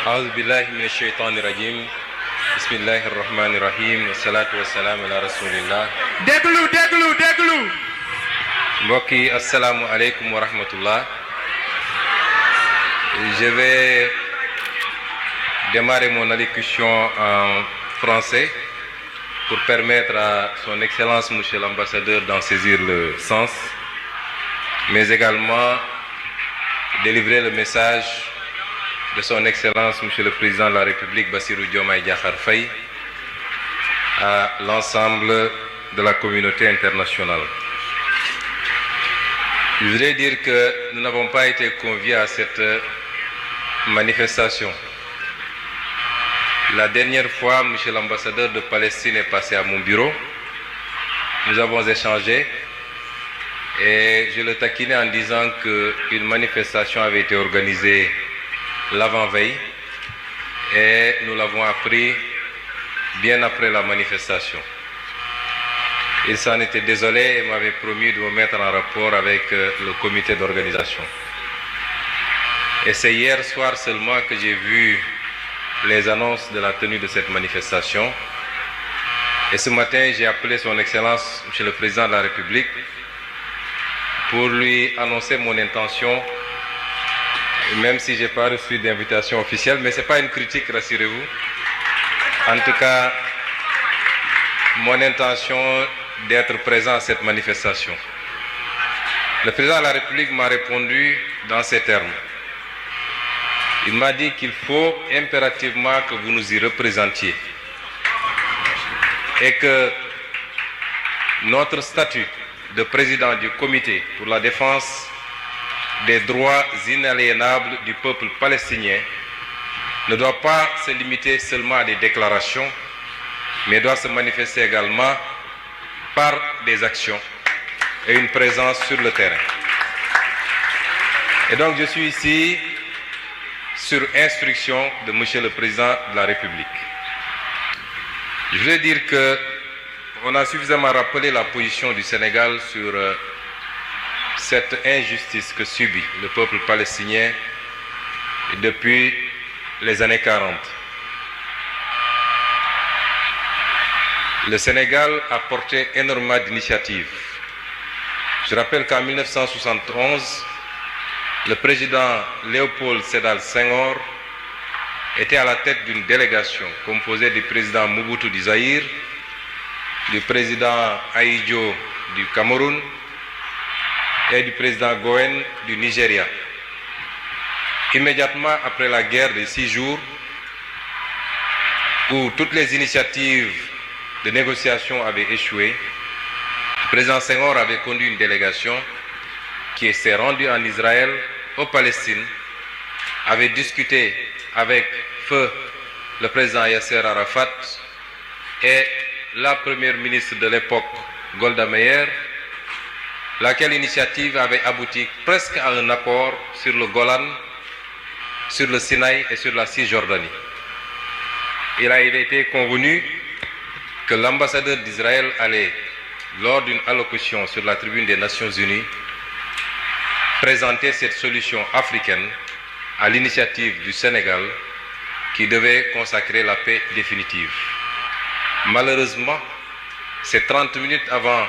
أعوذ بالله من الشيطان الرجيم بسم الله الرحمن الرحيم والصلاة والسلام على رسول الله déglu mbokk yi asalaamu aleykum wa rahmatullah. Je vais démarrer mon allocution en français pour permettre à son excellence monsieur l'ambassadeur d'en saisir le sens, mais également délivrer le message de son excellence monsieur le président de la République Bassirou Diomaye Diakhar Faye à l'ensemble de la communauté internationale. Je voudrais dire que nous n'avons pas été conviés à cette manifestation. La dernière fois, monsieur l'ambassadeur de Palestine est passé à mon bureau. Nous avons échangé et je le taquinais en disant qu'une manifestation avait été organisée l'avant-veille et nous l'avons appris bien après la manifestation. Il s'en était désolé et m'avait promis de me mettre en rapport avec le comité d'organisation. Et c'est hier soir seulement que j'ai vu les annonces de la tenue de cette manifestation. Et ce matin, j'ai appelé son Excellence, Monsieur le Président de la République, pour lui annoncer mon intention, même si je n'ai pas reçu d'invitation officielle, mais ce n'est pas une critique, rassurez-vous. En tout cas, mon intention d'être présent à cette manifestation. Le Président de la République m'a répondu dans ces termes. Il m'a dit qu'il faut impérativement que vous nous y représentiez et que notre statut de président du comité pour la défense des droits inaliénables du peuple palestinien ne doit pas se limiter seulement à des déclarations, mais doit se manifester également par des actions et une présence sur le terrain. Et donc je suis ici sur instruction de Monsieur le Président de la République. Je voulais dire qu'on a suffisamment rappelé la position du Sénégal sur cette injustice que subit le peuple palestinien depuis les années 40. Le Sénégal a porté énormément d'initiatives. Je rappelle qu'en 1971, le président Léopold Sédar Senghor était à la tête d'une délégation composée du président Mobutu du Zaïre, du président Ahidjo du Cameroun et du président Goen du Nigeria. Immédiatement après la guerre des 6 jours, où toutes les initiatives de négociation avaient échoué, le président Senghor avait conduit une délégation qui s'est rendue en Israël, au Palestine, avait discuté avec feu le président Yasser Arafat et la première ministre de l'époque, Golda Meir, laquelle initiative avait abouti presque à un accord sur le Golan, sur le Sinaï et sur la Cisjordanie. Il a été convenu que l'ambassadeur d'Israël allait, lors d'une allocution sur la tribune des Nations Unies, présenter cette solution africaine à l'initiative du Sénégal qui devait consacrer la paix définitive. Malheureusement, c'est 30 minutes avant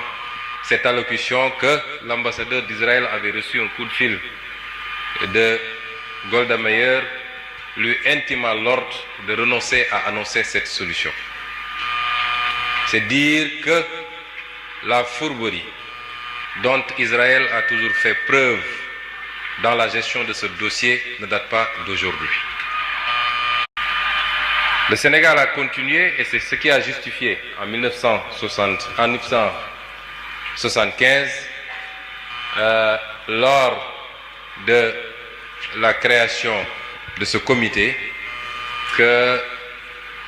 cette allocution que l'ambassadeur d'Israël avait reçu un coup de fil de Golda Meir lui intimant l'ordre de renoncer à annoncer cette solution. C'est dire que la fourberie dont Israël a toujours fait preuve dans la gestion de ce dossier ne date pas d'aujourd'hui. Le Sénégal a continué et c'est ce qui a justifié en 1975, lors de la création de ce comité, que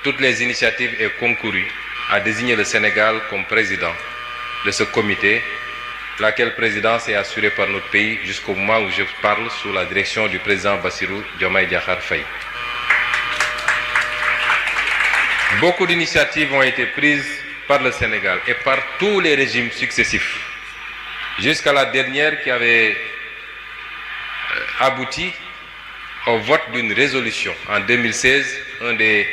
toutes les initiatives aient concouru à désigner le Sénégal comme président de ce comité, laquelle présidence est assurée par notre pays jusqu'au moment où je parle sous la direction du président Bassirou Diomaye Diakhar Faye. Beaucoup d'initiatives ont été prises par le Sénégal et par tous les régimes successifs, jusqu'à la dernière qui avait abouti au vote d'une résolution en 2016, un des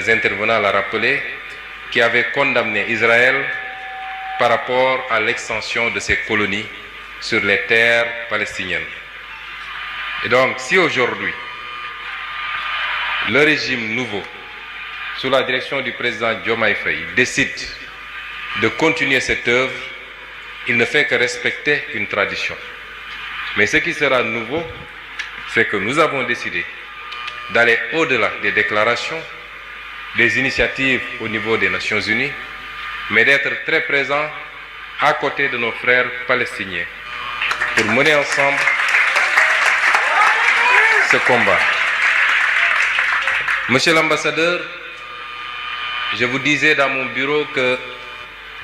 intervenants l'a rappelé, qui avait condamné Israël par rapport à l'extension de ses colonies sur les terres palestiniennes. Et donc, si aujourd'hui, le régime nouveau, sous la direction du président Diomaye Faye, décide de continuer cette œuvre, il ne fait que respecter une tradition. Mais ce qui sera nouveau, c'est que nous avons décidé d'aller au-delà des déclarations, des initiatives au niveau des Nations Unies, mais d'être très présents à côté de nos frères palestiniens pour mener ensemble ce combat. Monsieur l'ambassadeur, je vous disais dans mon bureau que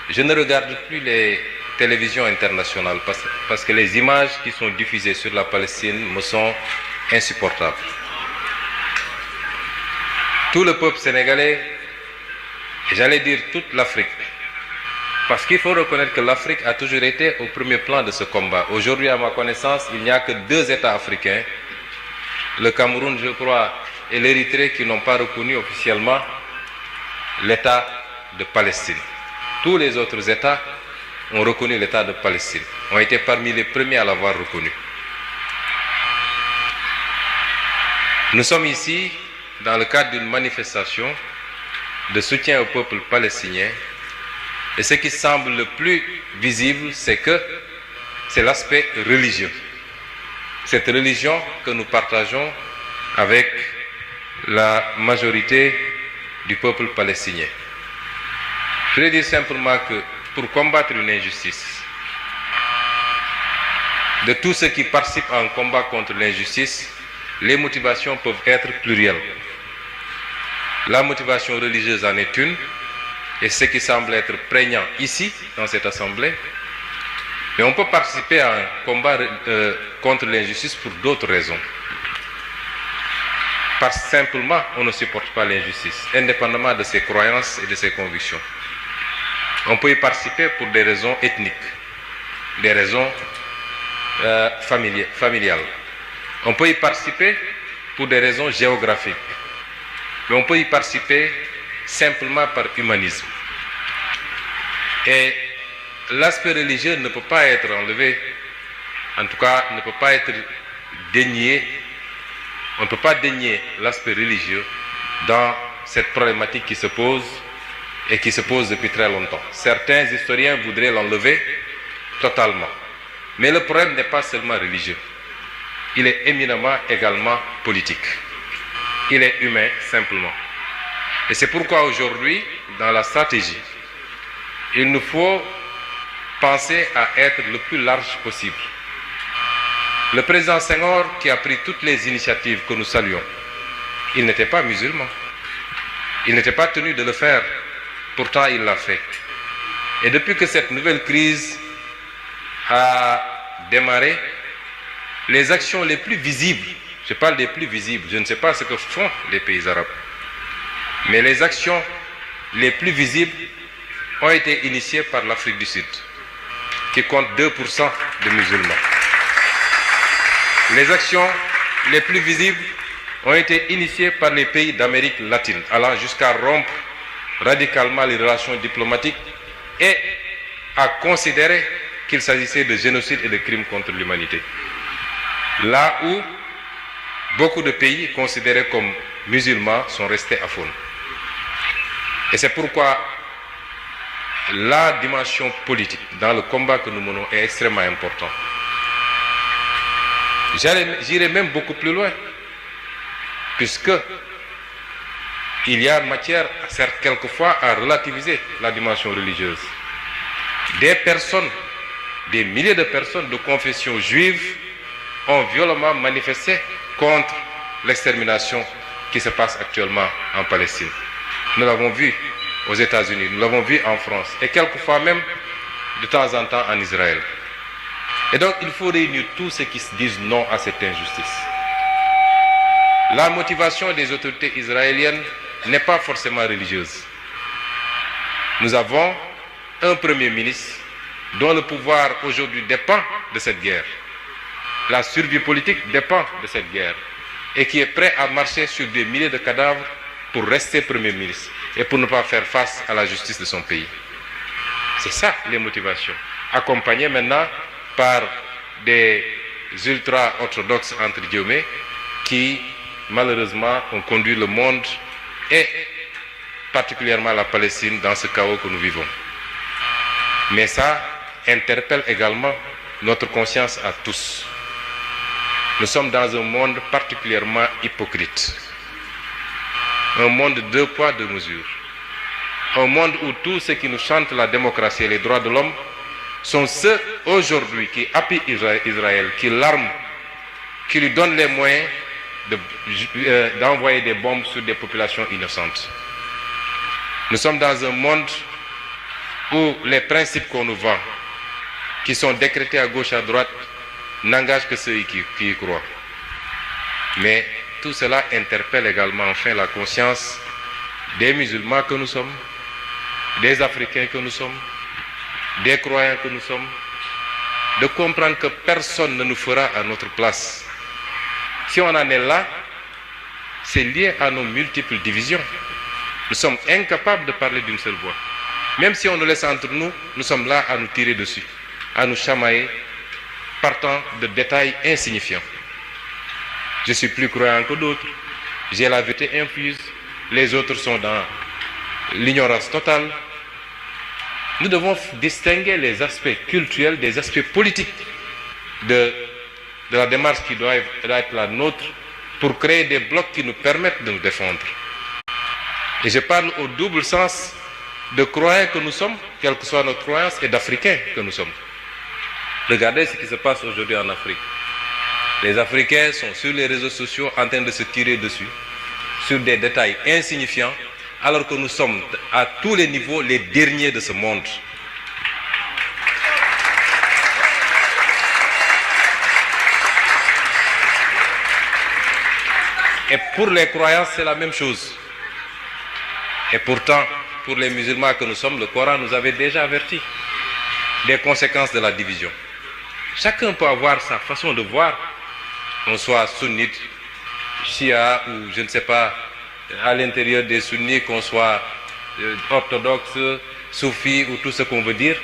je ne regarde plus les télévisions internationales parce que les images qui sont diffusées sur la Palestine me sont insupportables. Tout le peuple sénégalais, j'allais dire toute l'Afrique, parce qu'il faut reconnaître que l'Afrique a toujours été au premier plan de ce combat. Aujourd'hui, à ma connaissance, il n'y a que 2 États africains, le Cameroun, je crois, et l'Érythrée, qui n'ont pas reconnu officiellement l'État de Palestine. Tous les autres États ont reconnu l'État de Palestine, ont été parmi les premiers à l'avoir reconnu. Nous sommes ici dans le cadre d'une manifestation de soutien au peuple palestinien, et ce qui semble le plus visible, c'est l'aspect religieux. Cette religion que nous partageons avec la majorité du peuple palestinien. Je voulais dire simplement que pour combattre une injustice, de tous ceux qui participent à un combat contre l'injustice, les motivations peuvent être plurielles. La motivation religieuse en est une, et ce qui semble être prégnant ici, dans cette assemblée. Mais on peut participer à un combat contre l'injustice pour d'autres raisons. Parce que simplement, on ne supporte pas l'injustice, indépendamment de ses croyances et de ses convictions. On peut y participer pour des raisons ethniques, des raisons familiales. On peut y participer pour des raisons géographiques. Mais on peut y participer simplement par humanisme. Et l'aspect religieux ne peut pas être enlevé, en tout cas ne peut pas être dénié. On ne peut pas dénier l'aspect religieux dans cette problématique qui se pose et qui se pose depuis très longtemps. Certains historiens voudraient l'enlever totalement. Mais le problème n'est pas seulement religieux. Il est éminemment également politique. Il est humain simplement. Et c'est pourquoi aujourd'hui, dans la stratégie, il nous faut penser à être le plus large possible. Le président Senghor, qui a pris toutes les initiatives que nous saluons, il n'était pas musulman. Il n'était pas tenu de le faire. Pourtant, il l'a fait. Et depuis que cette nouvelle crise a démarré, les actions les plus visibles, je parle des plus visibles, je ne sais pas ce que font les pays arabes, mais les actions les plus visibles ont été initiées par l'Afrique du Sud, qui compte 2% de musulmans. Les actions les plus visibles ont été initiées par les pays d'Amérique latine, allant jusqu'à rompre radicalement les relations diplomatiques et à considérer qu'il s'agissait de génocide et de crimes contre l'humanité. Là où beaucoup de pays considérés comme musulmans sont restés à faune. Et c'est pourquoi la dimension politique dans le combat que nous menons est extrêmement importante. J'irai même beaucoup plus loin, puisque il y a matière, certes quelquefois, à relativiser la dimension religieuse. Des personnes, des milliers de personnes de confession juive ont violemment manifesté contre l'extermination qui se passe actuellement en Palestine. Nous l'avons vu aux États-Unis, nous l'avons vu en France, et quelquefois même de temps en temps en Israël. Et donc il faut réunir tous ceux qui se disent non à cette injustice. La motivation des autorités israéliennes n'est pas forcément religieuse. Nous avons un Premier ministre dont le pouvoir aujourd'hui dépend de cette guerre. la survie politique dépend de cette guerre et qui est prêt à marcher sur des milliers de cadavres pour rester Premier ministre et pour ne pas faire face à la justice de son pays. C'est ça les motivations, accompagnées maintenant par des ultra-orthodoxes, entre guillemets, qui malheureusement ont conduit le monde et particulièrement la Palestine dans ce chaos que nous vivons. Mais ça interpelle également notre conscience à tous. Nous sommes dans un monde particulièrement hypocrite. Un monde de 2 poids, 2 mesures. Un monde où tous ceux qui nous chantent la démocratie et les droits de l'homme sont ceux aujourd'hui qui appuient Israël, qui l'arment, qui lui donnent les moyens d'envoyer des bombes sur des populations innocentes. Nous sommes dans un monde où les principes qu'on nous vend, qui sont décrétés à gauche, à droite, n'engagent que ceux qui y croient. Mais tout cela interpelle également enfin la conscience des musulmans que nous sommes, des Africains que nous sommes, des croyants que nous sommes, de comprendre que personne ne nous fera à notre place. Si on en est là, c'est lié à nos multiples divisions. Nous sommes incapables de parler d'une seule voix. Même si on nous laisse entre nous, nous sommes là à nous tirer dessus, à nous chamailler, partant de détails insignifiants. Je suis plus croyant que d'autres, j'ai la vérité infuse, les autres sont dans l'ignorance totale. Nous devons distinguer les aspects culturels des aspects politiques de la démarche qui doit être la nôtre pour créer des blocs qui nous permettent de nous défendre. Et je parle au double sens de croyants que nous sommes, quelle que soit notre croyance, et d'Africains que nous sommes. Regardez ce qui se passe aujourd'hui en Afrique. Les Africains sont sur les réseaux sociaux en train de se tirer dessus, sur des détails insignifiants, alors que nous sommes à tous les niveaux les derniers de ce monde. Et pour les croyants, c'est la même chose. Et pourtant, pour les musulmans que nous sommes, le Coran nous avait déjà averti des conséquences de la division. Chacun peut avoir sa façon de voir, qu'on soit sunnite, chia ou je ne sais pas, à l'intérieur des sunnis, qu'on soit orthodoxe, soufi ou tout ce qu'on veut dire.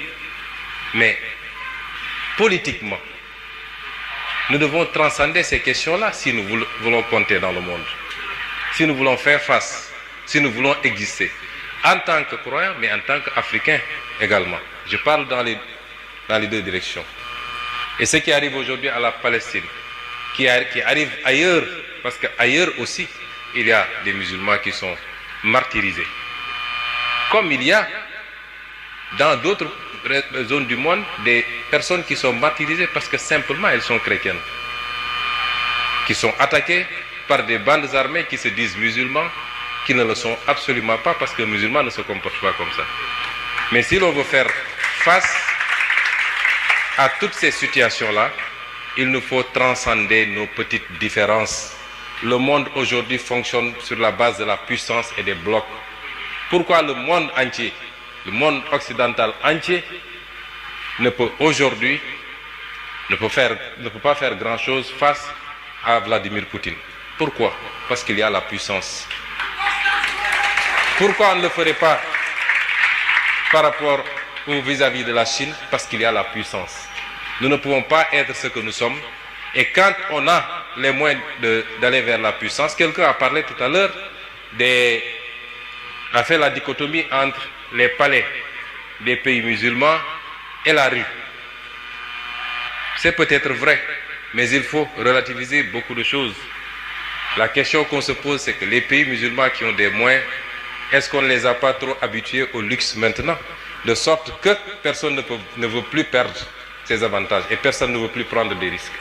Mais politiquement, nous devons transcender ces questions-là si nous voulons compter dans le monde, si nous voulons faire face, si nous voulons exister, en tant que croyants, mais en tant qu'Africains également. Je parle dans les deux directions. Et ce qui arrive aujourd'hui à la Palestine, qui arrive ailleurs, parce qu'ailleurs aussi, il y a des musulmans qui sont martyrisés. Comme il y a dans d'autres zones du monde des personnes qui sont martyrisées parce que simplement elles sont chrétiennes, qui sont attaquées par des bandes armées qui se disent musulmans, qui ne le sont absolument pas parce que les musulmans ne se comportent pas comme ça. Mais si l'on veut faire face à toutes ces situations-là, il nous faut transcender nos petites différences. Le monde aujourd'hui fonctionne sur la base de la puissance et des blocs. Pourquoi le monde entier, le monde occidental entier, ne peut aujourd'hui, ne peut pas faire grand-chose face à Vladimir Poutine? Pourquoi? Parce qu'il y a la puissance. Pourquoi on ne le ferait pas par rapport ou vis-à-vis de la Chine? Parce qu'il y a la puissance. Nous ne pouvons pas être ce que nous sommes. Et quand on a les moyens d'aller vers la puissance, quelqu'un a parlé tout à l'heure, a fait la dichotomie entre les palais des pays musulmans et la rue. C'est peut-être vrai, mais il faut relativiser beaucoup de choses. La question qu'on se pose, c'est que les pays musulmans qui ont des moyens, est-ce qu'on ne les a pas trop habitués au luxe maintenant? De sorte que personne ne veut plus perdre ses avantages et personne ne veut plus prendre des risques.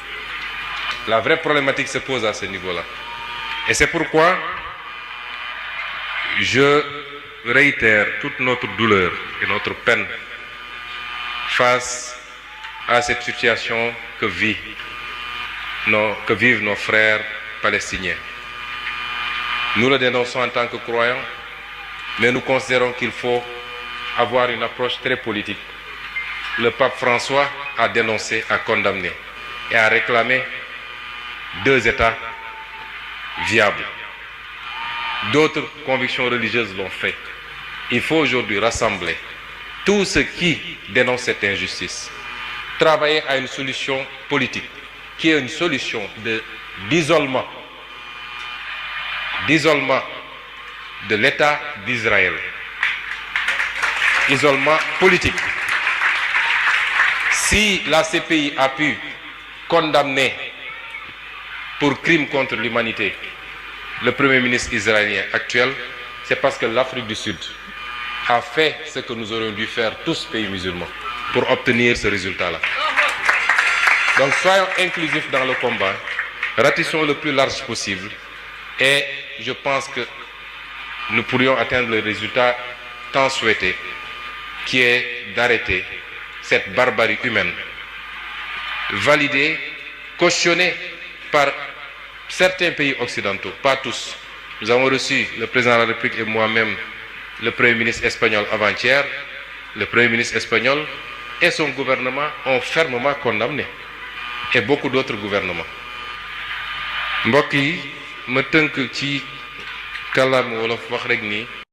La vraie problématique se pose à ce niveau-là. Et c'est pourquoi je réitère toute notre douleur et notre peine face à cette situation que vivent nos frères palestiniens. Nous le dénonçons en tant que croyants, mais nous considérons qu'il faut avoir une approche très politique. Le pape François a dénoncé, a condamné. et a réclamé 2 États viables. D'autres convictions religieuses l'ont fait. Il faut aujourd'hui rassembler tous ceux qui dénoncent cette injustice, travailler à une solution politique qui est une solution d'isolement de l'État d'Israël. Isolement politique. Si la CPI a pu condamner pour crime contre l'humanité le Premier ministre israélien actuel, c'est parce que l'Afrique du Sud a fait ce que nous aurions dû faire tous pays musulmans pour obtenir ce résultat-là. Donc soyons inclusifs dans le combat, ratissons le plus large possible et je pense que nous pourrions atteindre le résultat tant souhaité, qui est d'arrêter cette barbarie humaine, validée, cautionnée par certains pays occidentaux, pas tous. Nous avons reçu, le président de la République et moi-même, le Premier ministre espagnol avant-hier. Le Premier ministre espagnol et son gouvernement ont fermement condamné, et beaucoup d'autres gouvernements. mbokk yi ma tënk ci kàllaama wolof wax rek ni